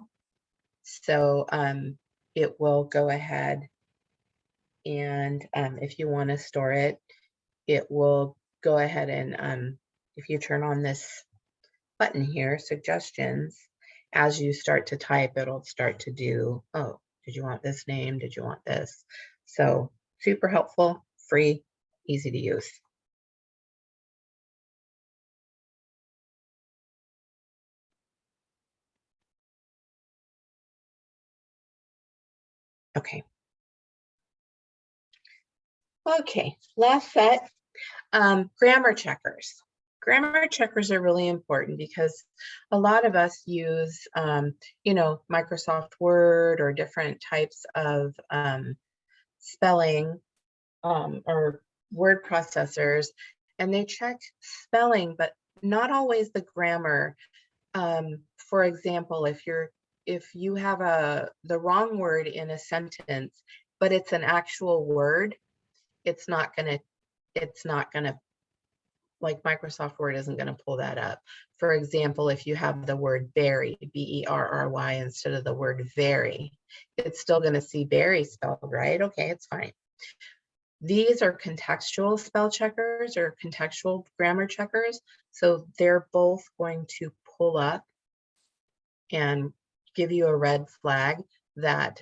Speaker 1: So it will go ahead and if you want to store it, it will go ahead and if you turn on this button here, suggestions, as you start to type, it'll start to do, oh, did you want this name? Did you want this? So super helpful, free, easy to use. Okay. Okay, last set, grammar checkers. Grammar checkers are really important because a lot of us use, you know, Microsoft Word or different types of spelling or word processors, and they check spelling, but not always the grammar. For example, if you have the wrong word in a sentence, but it's an actual word, it's not gonna, like Microsoft Word isn't gonna pull that up. For example, if you have the word berry, B-E-R-R-Y, instead of the word very, it's still gonna see berry spelled right. Okay, it's fine. These are contextual spell checkers or contextual grammar checkers. So they're both going to pull up and give you a red flag that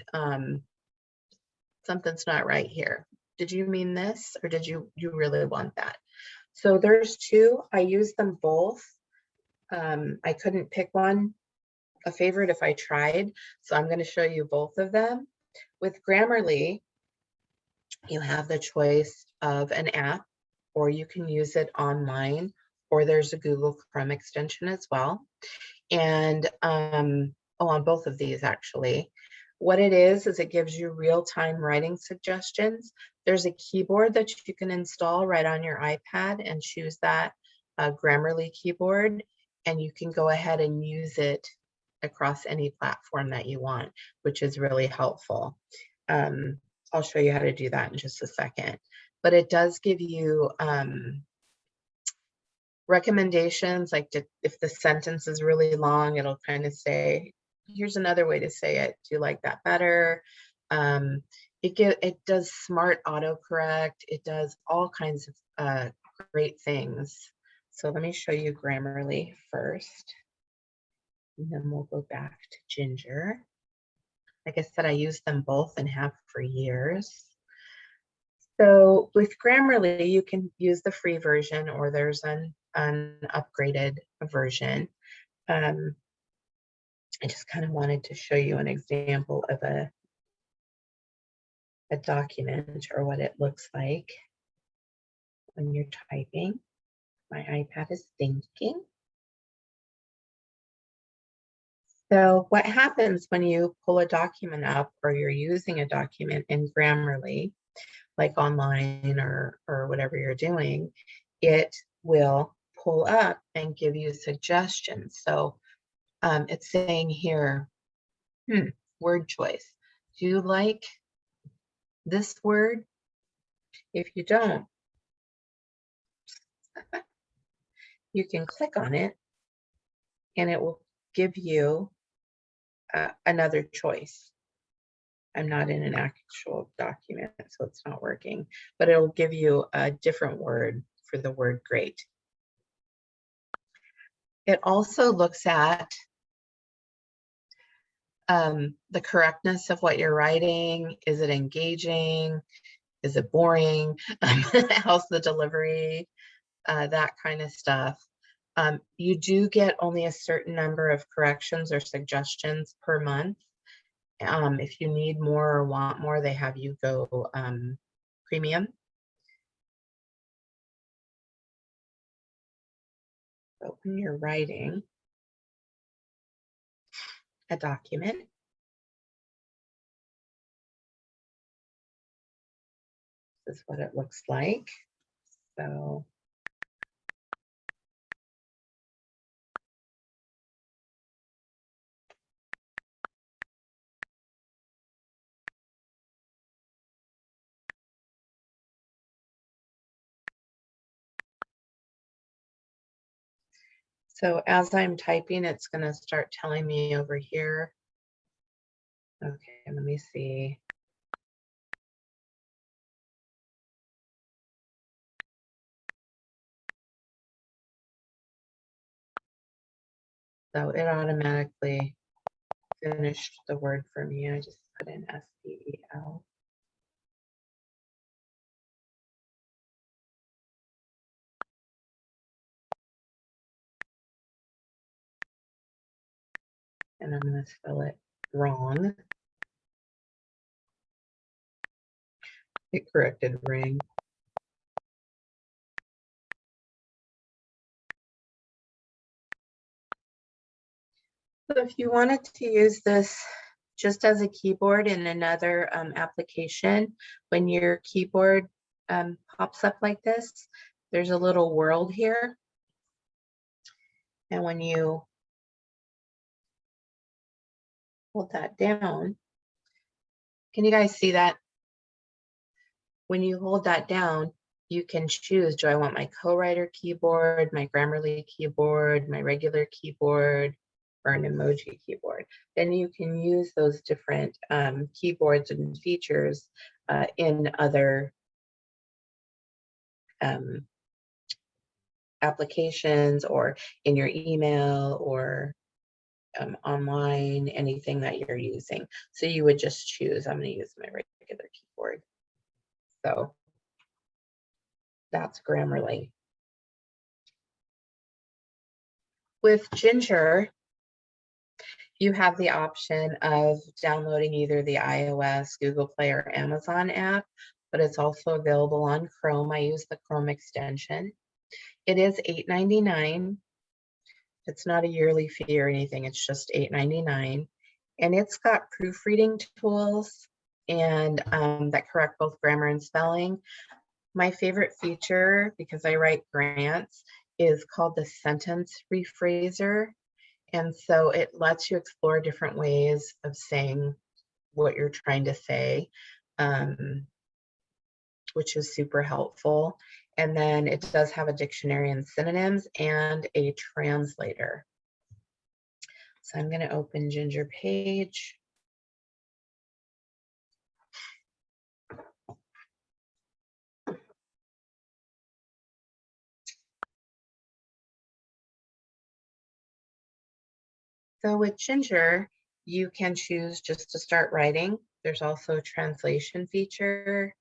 Speaker 1: something's not right here. Did you mean this, or did you really want that? So there's two. I use them both. I couldn't pick one, a favorite, if I tried. So I'm going to show you both of them. With Grammarly, you have the choice of an app, or you can use it online, or there's a Google Chrome extension as well. And on both of these actually. What it is it gives you real-time writing suggestions. There's a keyboard that you can install right on your iPad and choose that Grammarly keyboard, and you can go ahead and use it across any platform that you want, which is really helpful. I'll show you how to do that in just a second. But it does give you recommendations, like if the sentence is really long, it'll kind of say, here's another way to say it. Do you like that better? It does smart autocorrect. It does all kinds of great things. So let me show you Grammarly first, and then we'll go back to Ginger. Like I said, I use them both and have for years. So with Grammarly, you can use the free version, or there's an upgraded version. I just kind of wanted to show you an example of a document, or what it looks like when you're typing. My iPad is thinking. So what happens when you pull a document up, or you're using a document in Grammarly, like online or whatever you're doing, it will pull up and give you suggestions. So it's saying here, word choice. Do you like this word? If you don't, you can click on it and it will give you another choice. I'm not in an actual document, so it's not working, but it'll give you a different word for the word great. It also looks at the correctness of what you're writing. Is it engaging? Is it boring? How's the delivery? That kind of stuff. You do get only a certain number of corrections or suggestions per month. If you need more or want more, they have you go premium. So when you're writing a document, this is what it looks like. So as I'm typing, it's going to start telling me over here. Okay, let me see. So it automatically finished the word for me. I just put in SPEL. And I'm going to spell it wrong. It corrected ring. So if you wanted to use this just as a keyboard in another application, when your keyboard pops up like this, there's a little world here. And when you hold that down, can you guys see that? When you hold that down, you can choose, do I want my co-writer keyboard, my Grammarly keyboard, my regular keyboard, or an emoji keyboard? Then you can use those different keyboards and features in other applications, or in your email, or online, anything that you're using. So you would just choose, I'm going to use my regular keyboard. So that's Grammarly. With Ginger, you have the option of downloading either the iOS, Google Play, or Amazon app, but it's also available on Chrome. I use the Chrome extension. It is $8.99. It's not a yearly fee or anything. It's just $8.99. And it's got proofreading tools and that correct both grammar and spelling. My favorite feature, because I write grants, is called the sentence rephraser. And so it lets you explore different ways of saying what you're trying to say, which is super helpful. And then it does have a dictionary and synonyms and a translator. So I'm going to open Ginger Page. So with Ginger, you can choose just to start writing. There's also a translation feature.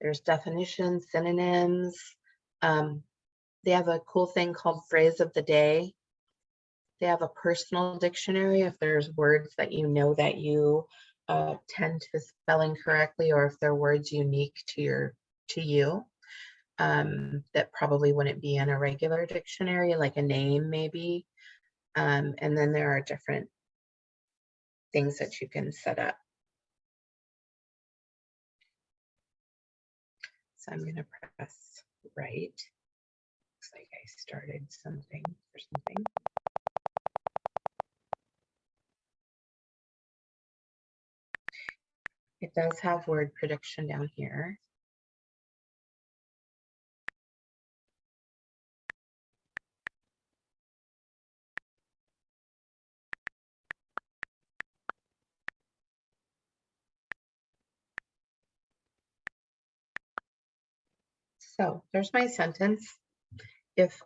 Speaker 1: There's definitions, synonyms. They have a cool thing called phrase of the day. They have a personal dictionary if there's words that you know that you tend to spell incorrectly, or if they're words unique to you that probably wouldn't be in a regular dictionary, like a name maybe. And then there are different things that you can set up. So I'm going to press write. Looks like I started something or something. It does have word prediction down here. So there's my sentence. If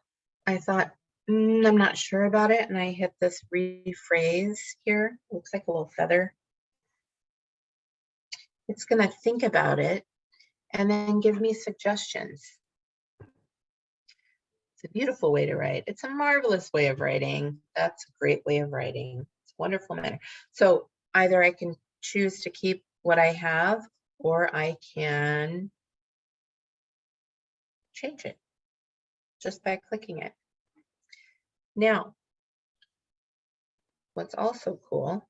Speaker 1: I thought, I'm not sure about it, and I hit this rephrase here, it looks like a little feather. It's going to think about it and then give me suggestions. It's a beautiful way to write. It's a marvelous way of writing. That's a great way of writing. It's a wonderful manner. So either I can choose to keep what I have, or I can change it just by clicking it. Now, what's also cool,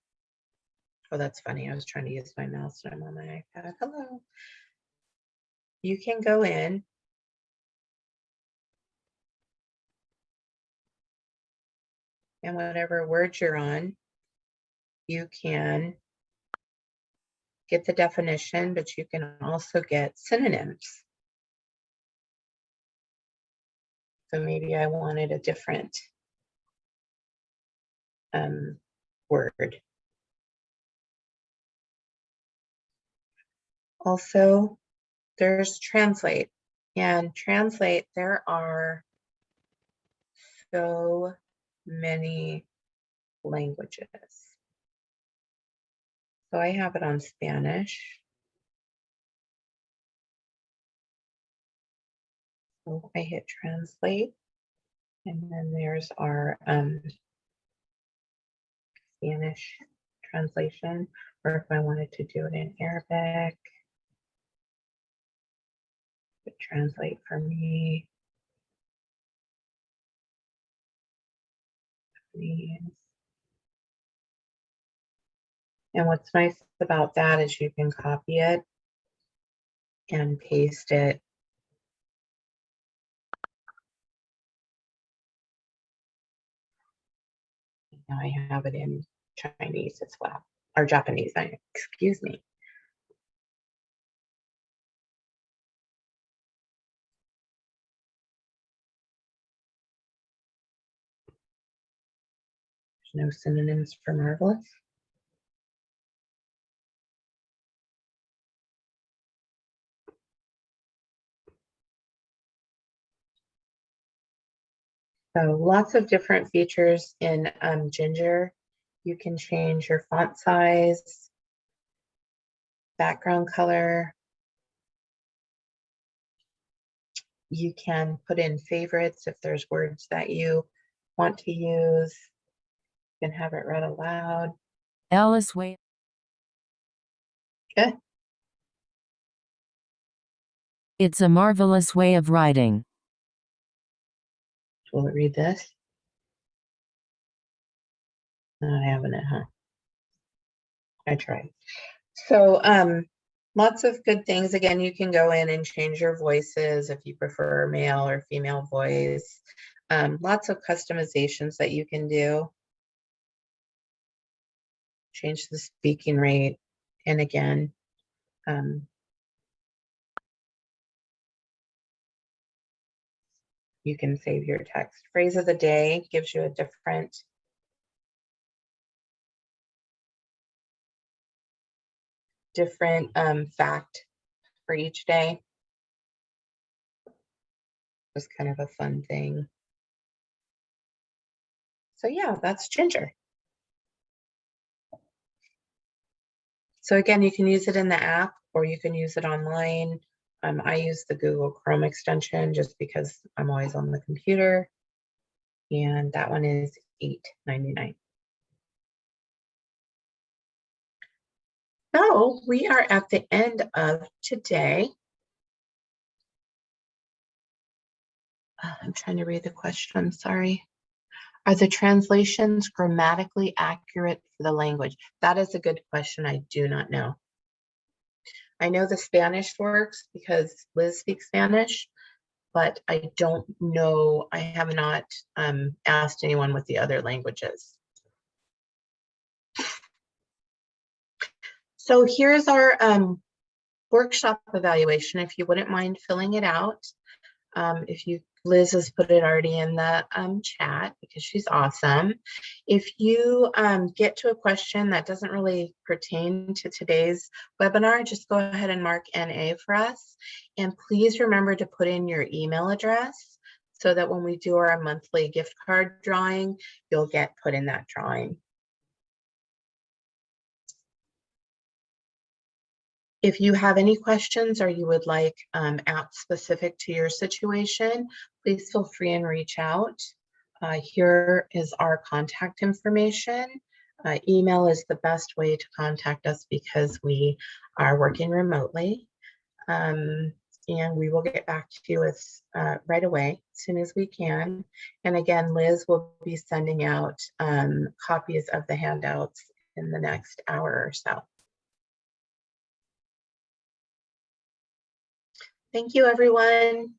Speaker 1: oh, that's funny. I was trying to use my mouse and I'm on my iPad. Hello. You can go in and whatever word you're on, you can get the definition, but you can also get synonyms. So maybe I wanted a different word. Also, there's translate. And translate, there are so many languages. So I have it on Spanish. So I hit translate, and then there's our Spanish translation, or if I wanted to do it in Arabic, it translate for me. And what's nice about that is you can copy it and paste it. Now I have it in Chinese as well, or Japanese, excuse me. There's no synonyms for marvelous. So lots of different features in Ginger. You can change your font size, background color. You can put in favorites if there's words that you want to use. can have it read aloud.
Speaker 8: Alice Way.
Speaker 1: Okay.
Speaker 8: It's a marvelous way of writing.
Speaker 1: Will it read this? Not having it, huh? I tried. So lots of good things. Again, you can go in and change your voices if you prefer male or female voice. Lots of customizations that you can do. Change the speaking rate. And again, you can save your text. Phrase of the day gives you a different fact for each day. Just kind of a fun thing. So yeah, that's Ginger. So again, you can use it in the app or you can use it online. I use the Google Chrome extension just because I'm always on the computer. And that one is $8.99. So we are at the end of today. I'm trying to read the question, I'm sorry. Are the translations grammatically accurate for the language? That is a good question. I do not know. I know the Spanish works because Liz speaks Spanish, but I don't know. I have not asked anyone with the other languages. So here's our workshop evaluation. If you wouldn't mind filling it out. Liz has put it already in the chat because she's awesome. If you get to a question that doesn't really pertain to today's webinar, just go ahead and mark NA for us. And please remember to put in your email address so that when we do our monthly gift card drawing, you'll get put in that drawing. If you have any questions or you would like apps specific to your situation, please feel free and reach out. Here is our contact information. Email is the best way to contact us because we are working remotely. And we will get back to you right away as soon as we can. And again, Liz will be sending out copies of the handouts in the next hour or so. Thank you, everyone.